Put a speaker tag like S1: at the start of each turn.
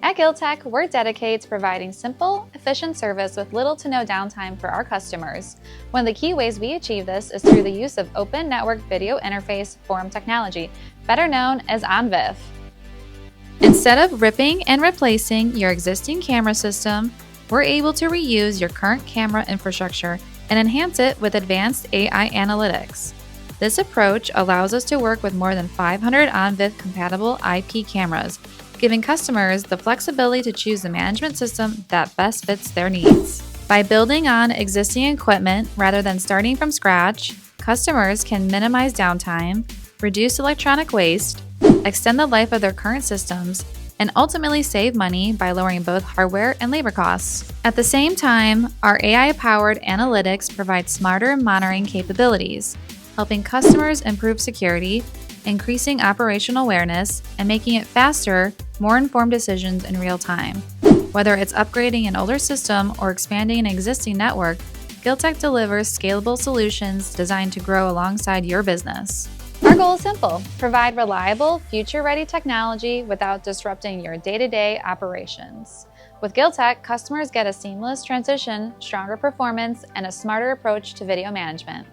S1: At Giltech, we're dedicated to providing simple, efficient service with little to no downtime for our customers. One of the key ways we achieve this is through the use of Open Network Video Interface Forum technology, better known as ONVIF. Instead of ripping and replacing your existing camera system, we're able to reuse your current camera infrastructure and enhance it with advanced AI analytics. This approach allows us to work with more than 500 ONVIF-compatible IP cameras, giving customers the flexibility to choose the management system that best fits their needs. By building on existing equipment rather than starting from scratch, customers can minimize downtime, reduce electronic waste, extend the life of their current systems, and ultimately save money by lowering both hardware and labor costs. At the same time, our AI-powered analytics provide smarter monitoring capabilities, helping customers improve security, increasing operational awareness, and making it faster, more informed decisions in real time. Whether it's upgrading an older system or expanding an existing network, Giltech delivers scalable solutions designed to grow alongside your business. Our goal is simple: provide reliable, future-ready technology without disrupting your day-to-day operations. With Giltech, customers get a seamless transition, stronger performance, and a smarter approach to video management.